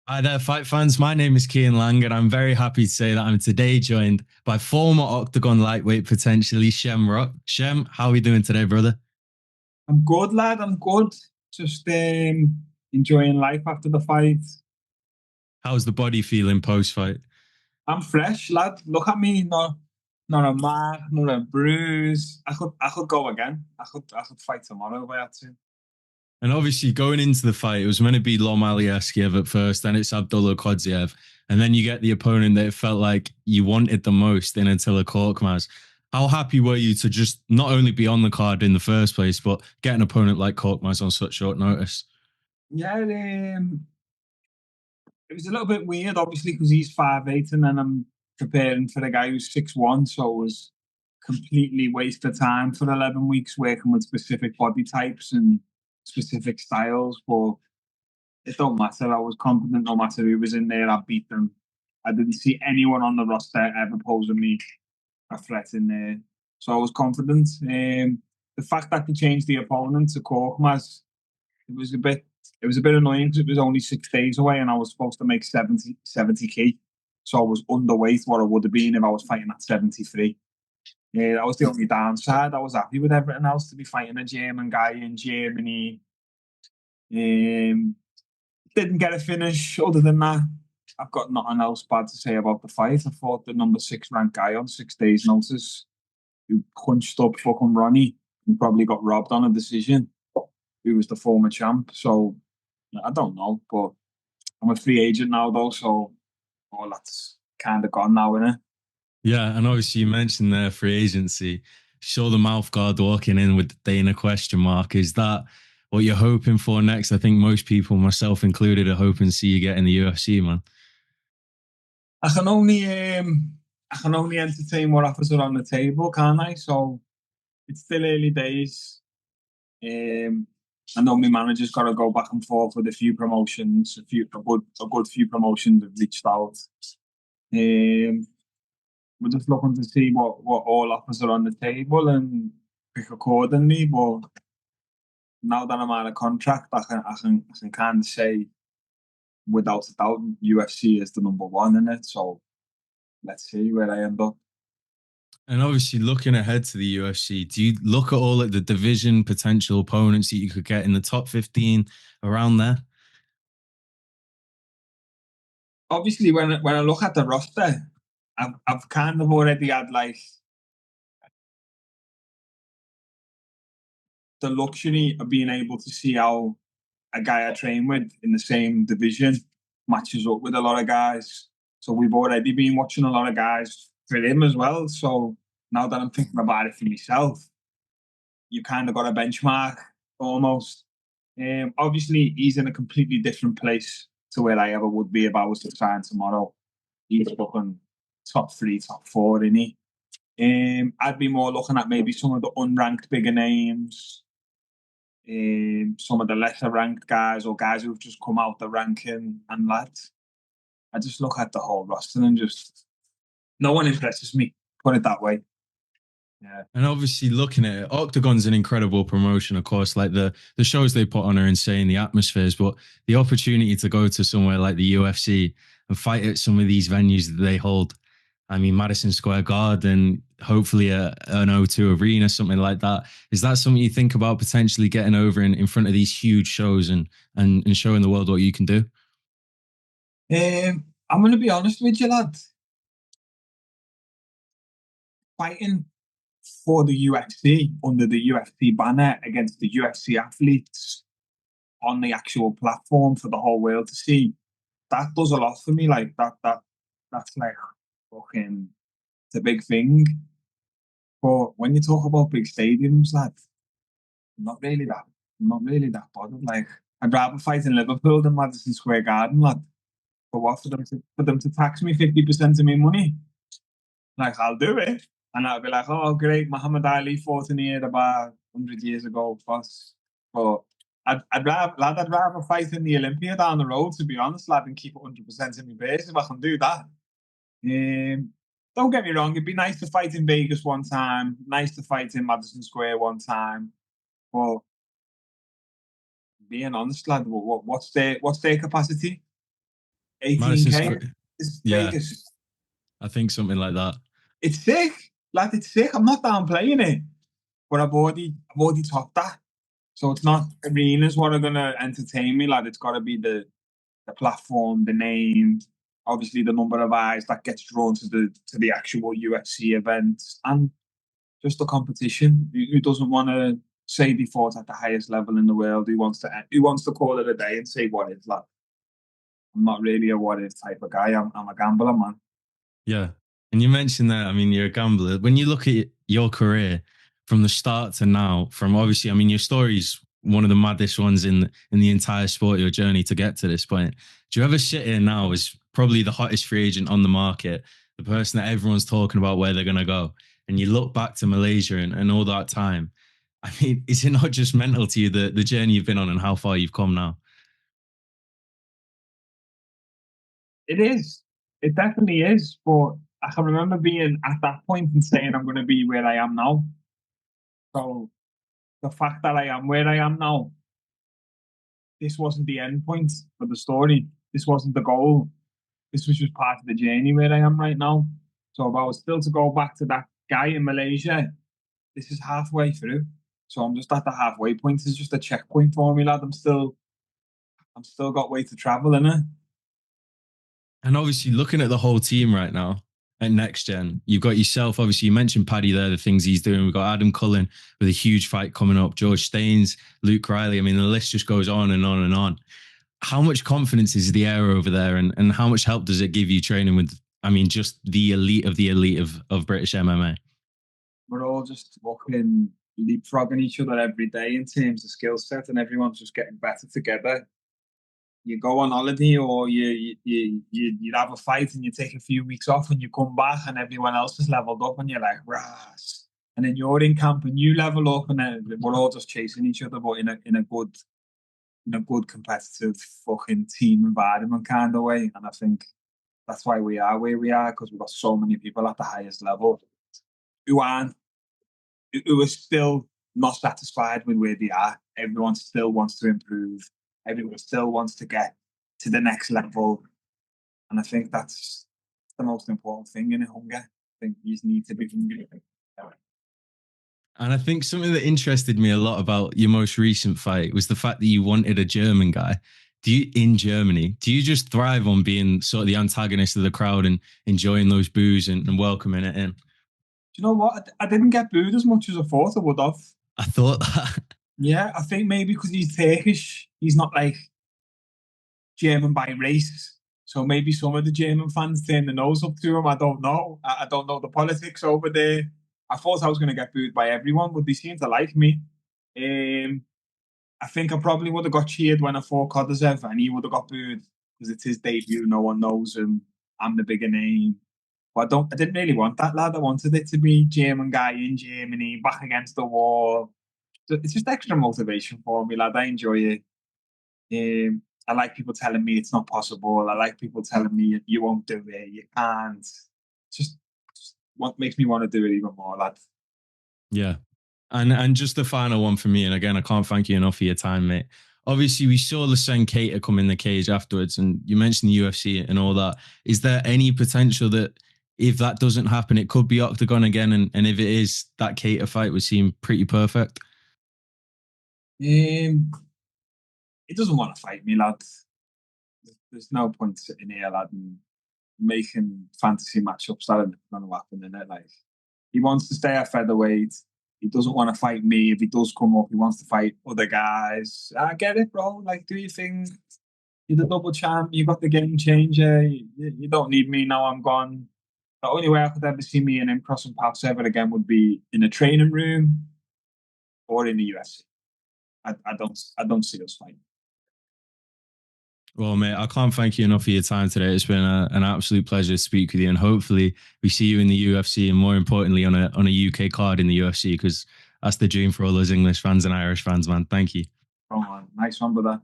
Hi there, fight fans. My name is Kian Lang, and I'm very happy to say that I'm today joined by former Octagon lightweight, potentially Shem Rock. Shem, how are we doing today, brother? I'm good, lad. I'm good. Just enjoying life after the fight. How's the body feeling post fight? I'm fresh, lad. Look at me, not a mark, not a bruise. I could go again. I could fight tomorrow if I had to. And obviously, going into the fight, it was meant to be Lom Aliev at first, then it's Abdullah Kodziev, and then you get the opponent that it felt like you wanted the most in Attila Korkmaz. How happy were you to just not only be on the card in the first place, but get an opponent like Korkmaz on such short notice? Yeah, it was a little bit weird, obviously, because he's 5'8", and then I'm preparing for the guy who's 6'1", so it was completely waste of time for 11 weeks working with specific body types and specific styles. But it don't matter. I was confident no matter who was in there, I beat them. I didn't see anyone on the roster ever posing me a threat in there. So I was confident. The fact that they changed the opponent to Korkmaz, it was a bit it was a bit annoying because it was only 6 days away and I was supposed to make 70k. So I was underweight what I would have been if I was fighting at 73. Yeah, that was the only downside. I was happy with everything else to be fighting a German guy in Germany. Um, didn't get a finish. Other than that, I've got nothing else bad to say about the fight. I thought the number six ranked guy on 6 days' notice, who punched up fucking Ronnie and probably got robbed on a decision, who was the former champ. So I don't know, but I'm a free agent now though, so all that's kind of gone now, innit? Yeah, and obviously you mentioned their free agency. Saw the mouth guard walking in with the Dana question mark. Is that what you're hoping for next? I think most people, myself included, are hoping to see you get in the UFC, man. I can only I can only entertain what offers are on the table, can't I? So it's still early days. Um, I know my manager's got to go back and forth with a few promotions, a good few promotions have reached out. Um, we're just looking to see what all offers are on the table and pick accordingly. But now that I'm out of contract, I can kind of say without a doubt UFC is the number one in it. So let's see where I end up. And obviously, looking ahead to the UFC, do you look at all at the division potential opponents that you could get in the top 15 around there? Obviously, when I look at the roster, I've kind of already had like the luxury of being able to see how a guy I train with in the same division matches up with a lot of guys. So we've already been watching a lot of guys for him as well. So now that I'm thinking about it for myself, you kind of got a benchmark almost. Obviously, he's in a completely different place to where I ever would be if I was to sign tomorrow. He's looking top three, top four, isn't he? I'd be more looking at maybe some of the unranked bigger names, some of the lesser ranked guys or guys who've just come out the ranking and that. I just look at the whole roster and just no one impresses me. Put it that way. Yeah. And obviously, looking at it, Octagon's an incredible promotion, of course. Like the shows they put on are insane, the atmospheres, but the opportunity to go to somewhere like the UFC and fight at some of these venues that they hold. I mean, Madison Square Garden, hopefully an O2 arena, something like that. Is that something you think about potentially getting over in front of these huge shows and showing the world what you can do? I'm going to be honest with you, lad. Fighting for the UFC under the UFC banner against the UFC athletes on the actual platform for the whole world to see. That does a lot for me. Like that's like fucking the big thing. But when you talk about big stadiums, lad, not really that, not really that bothered. Like I'd rather fight in Liverpool than Madison Square Garden, lad. For what? For them to tax me 50% of my money? Like I'll do it, and I'll be like, oh great, Muhammad Ali fought in here about 100 years ago, boss. But I'd rather fight in the Olympia down the road, to be honest, lad, and keep it 100% in my base if I can do that. Don't get me wrong, it'd be nice to fight in Vegas one time, nice to fight in Madison Square one time, but being honest, lad, what's their capacity? Madison 18K Square. is Yeah, Vegas. I think something like that. It's sick. Like, it's sick. I'm not downplaying it, but I've already topped that. So it's not arenas what are gonna entertain me. Like, it's gotta be the platform, the name, obviously the number of eyes that gets drawn to the actual UFC events, and just the competition. Who doesn't want to say they fought at the highest level in the world? Who wants to call it a day and say what if? Like, I'm not really a what if type of guy. I'm a gambler, man. Yeah. And you mentioned that, I mean, you're a gambler. When you look at your career from the start to now, from obviously, I mean, your story's one of the maddest ones in the entire sport, your journey to get to this point. Do you ever sit here now as probably the hottest free agent on the market, the person that everyone's talking about where they're going to go, and you look back to Malaysia and all that time? I mean, is it not just mental to you, the journey you've been on and how far you've come now? It is. It definitely is. But I can remember being at that point and saying I'm going to be where I am now. So the fact that I am where I am now, this wasn't the end point of the story. This wasn't the goal. This was just part of the journey where I am right now. So if I was still to go back to that guy in Malaysia, this is halfway through. So I'm just at the halfway point. It's just a checkpoint for me, lad. I'm still got way to travel, innit? And obviously, looking at the whole team right now at Next Gen, you've got yourself. Obviously, you mentioned Paddy there, the things he's doing. We've got Adam Cullen with a huge fight coming up, George Staines, Luke Riley. I mean, the list just goes on and on and on. How much confidence is the air over there, and how much help does it give you training with, I mean, just the elite of British MMA? We're all just fucking leapfrogging each other every day in terms of skill set, and everyone's just getting better together. You go on holiday, or you have a fight and you take a few weeks off and you come back and everyone else is leveled up and you're like, ras. And then you're in camp and you level up, and then we're all just chasing each other, but in a good competitive fucking team environment kind of way. And I think that's why we are where we are, because we've got so many people at the highest level who aren't who are still not satisfied with where they are. Everyone still wants to improve. Everyone still wants to get to the next level. And I think that's the most important thing in a hunger. I think you just need to be hungry. And I think something that interested me a lot about your most recent fight was the fact that you wanted a German guy. In Germany, do you just thrive on being sort of the antagonist of the crowd and enjoying those boos and welcoming it in? Do you know what? I didn't get booed as much as I thought I would have. I thought that. Yeah, I think maybe because he's Turkish, he's not like German by race. So maybe some of the German fans turn the nose up to him. I don't know. I don't know the politics over there. I thought I was going to get booed by everyone, but they seem to like me. Um, I think I probably would have got cheered when I fought Kodazev, and he would have got booed because it's his debut. No one knows him. I'm the bigger name. But I didn't really want that, lad. I wanted it to be German guy in Germany, back against the wall. So it's just extra motivation for me, lad. I enjoy it. I like people telling me it's not possible. I like people telling me you won't do it, you can't. Just what makes me want to do it even more, lad. Yeah. And just the final one for me, and again, I can't thank you enough for your time, mate. Obviously, we saw Lassen Cater come in the cage afterwards, and you mentioned the UFC and all that. Is there any potential that if that doesn't happen, it could be Octagon again? And if it is, that Cater fight would seem pretty perfect. Um, he doesn't want to fight me, lad. There's no point sitting here, lad, and making fantasy matchups that are going to happen in it. Like, he wants to stay at featherweight. He doesn't want to fight me. If he does come up, he wants to fight other guys. I get it, bro. Like, do your thing. You're the double champ. You got the game changer. You don't need me now. I'm gone. The only way I could ever see me and him crossing paths ever again would be in a training room or in the UFC. I don't see us fighting. Well, mate, I can't thank you enough for your time today. It's been an absolute pleasure to speak with you, and hopefully we see you in the UFC, and more importantly, on a UK card in the UFC, because that's the dream for all those English fans and Irish fans, man. Thank you. Oh, man. Nice one, brother.